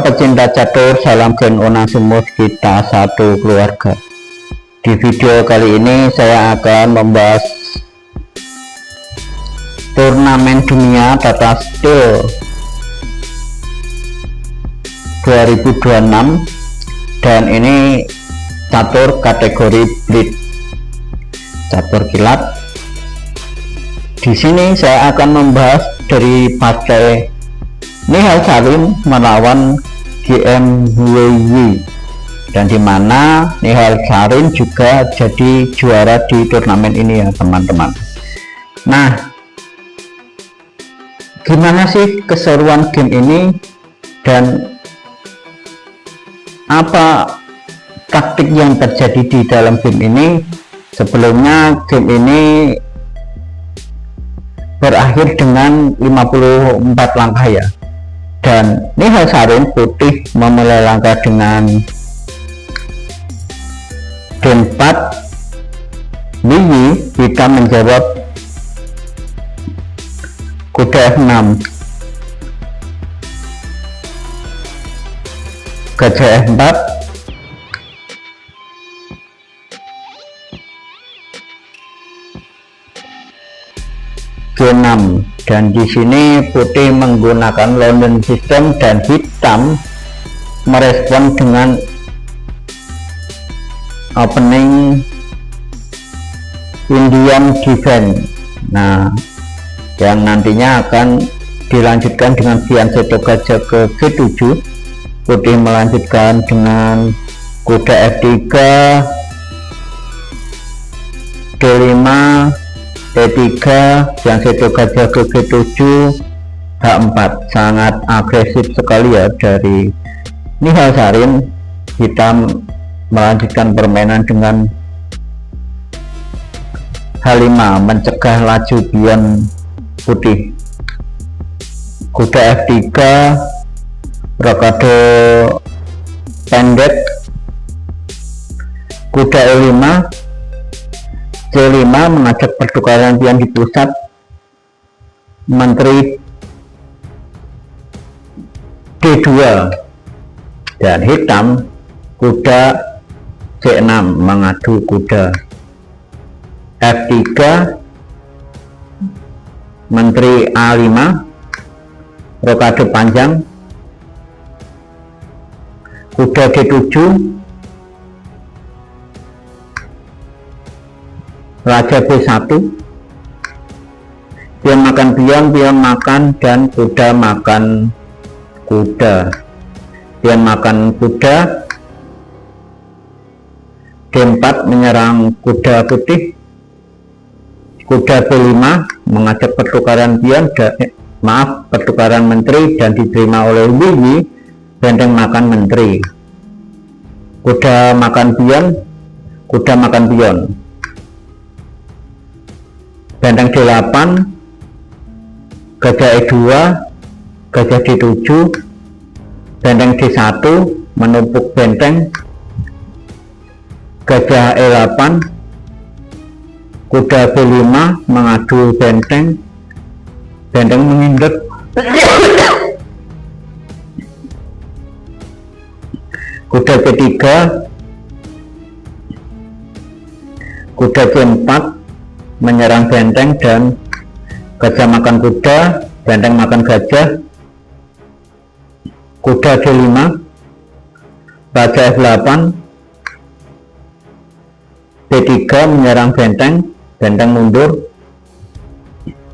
pecinta catur, salam Gen Onasimus, kita satu keluarga. Di video kali ini saya akan membahas turnamen dunia Tata Steel 2026, dan ini catur kategori Blitz, catur kilat. Di sini saya akan membahas dari partai Nihal Sarin melawan GMWY, dan dimana Nihal Sarin juga jadi juara di turnamen ini ya teman-teman. Nah, gimana sih keseruan game ini dan apa taktik yang terjadi di dalam game ini? Sebelumnya game ini berakhir dengan 54 langkah ya, dan Nihal Sarin putih memulai langkah dengan D4, Wiyi hitam menjawab kuda F6, gajah F4, G6, dan di sini putih menggunakan London System dan hitam merespon dengan opening Indian Defense. Nah, yang nantinya akan dilanjutkan dengan fianchetto gajah ke G7. Putih melanjutkan dengan kuda F3, D5, D3, fianchetto gajah ke G7, H4. Sangat agresif sekali ya dari Nihal Sarin. Hitam melanjutkan permainan dengan H5 mencegah laju pion putih. Kuda F3, rokade pendek, kuda E5, C5 mengajak pertukaran pion di pusat. Menteri D2, dan hitam kuda C6 mengadu kuda F3, menteri A5, rokade panjang, kuda D7, raja B1, pion makan pion, pion makan, dan kuda makan kuda, pion makan kuda, D4 menyerang kuda putih, kuda B5 mengajak pertukaran pion, pertukaran menteri, dan diterima oleh Wiyi, benteng makan menteri. Kuda makan pion, kuda makan pion, benteng D8, gajah E2, gajah D7, benteng D1 menumpuk benteng, gajah E8, kuda B5 mengadu benteng, benteng menghindar, kuda C3, kuda C4 menyerang benteng, dan gajah makan kuda, benteng makan gajah, kuda D5, raja F8, D3 menyerang benteng, benteng mundur,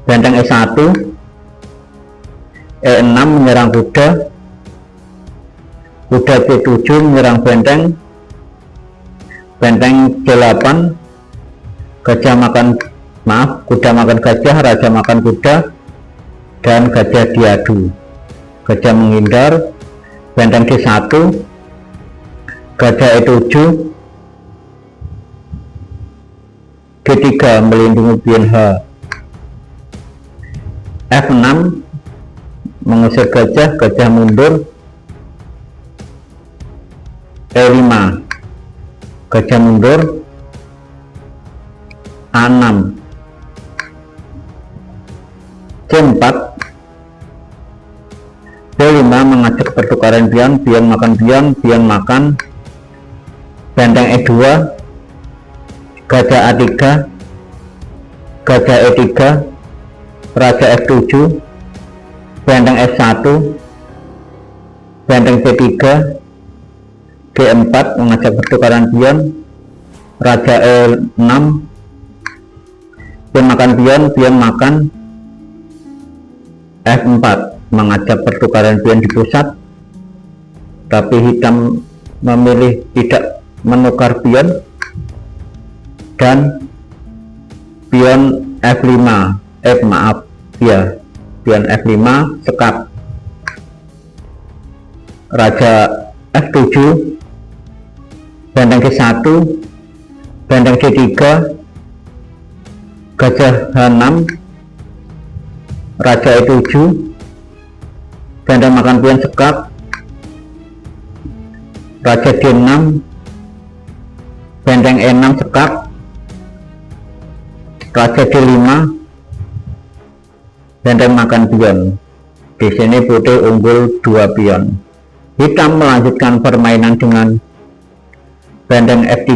benteng E1, E6 menyerang kuda, kuda C7 menyerang benteng, benteng C8, gajah makan, kuda makan gajah, raja makan kuda, dan gajah diadu, gajah menghindar, benteng D1, gajah E7, G3 melindungi pion H, F6 mengusir gajah, gajah mundur, E5 gajah mundur, A6, C4, E5 mengajak pertukaran pion, pion makan pion, pion makan, benteng E2, gajah A3, gajah E3, raja F7, benteng F1, benteng C3, G4 mengajak pertukaran pion, raja E6, pion makan pion, pion makan, F4 mengajak pertukaran pion di pusat, tapi hitam memilih tidak menukar pion, dan pion F5, pion F5 sekap, raja F7, benteng G1, benteng G3, gajah H6, raja E7, benteng makan pion sekap, raja D6, benteng E6 sekap, raja D5, benteng makan pion. Di sini putih unggul 2 pion. Hitam melanjutkan permainan dengan benteng F3,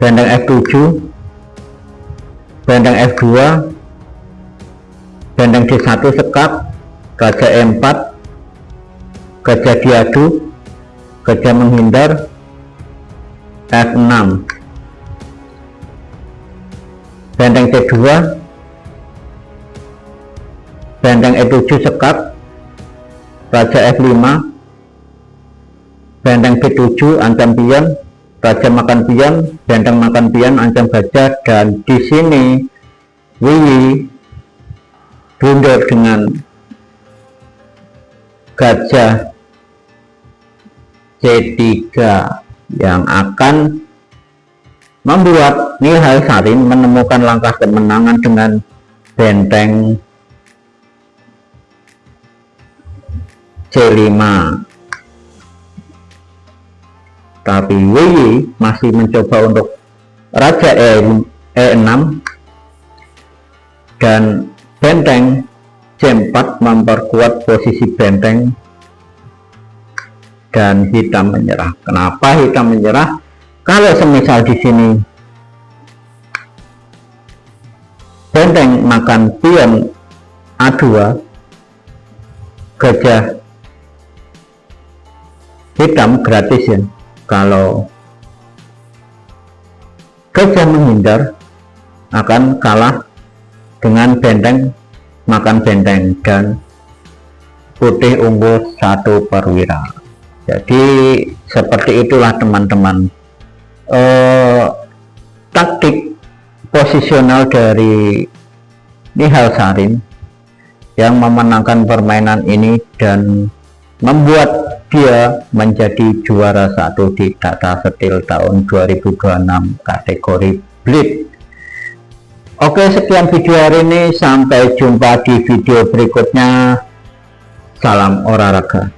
benteng F7, benteng F2, benteng D1 sekap, raja E4, gajah diadu, gajah menghindar, F6, benteng C2, benteng E7 sekap, raja F5, benteng B7 ancam pion, raja makan pion, benteng makan pion ancam gajah, dan di sini Wiwi blunder dengan gajah C3 yang akan membuat Nihal Sarin menemukan langkah kemenangan dengan benteng C5. Tapi Wiwi masih mencoba untuk raja E6 dan benteng C4 memperkuat posisi benteng, dan hitam menyerah. Kenapa hitam menyerah? Kalau semisal di sini benteng makan pion A2, gajah hitam gratis ya. Kalau gajah menghindar akan kalah dengan benteng makan benteng, dan putih unggul 1 perwira. Jadi seperti itulah teman-teman taktik posisional dari Nihal Sarin yang memenangkan permainan ini dan membuat dia menjadi juara 1 di Tata Steel tahun 2026 kategori Blitz. Oke, sekian video hari ini, sampai jumpa di video berikutnya. Salam olahraga.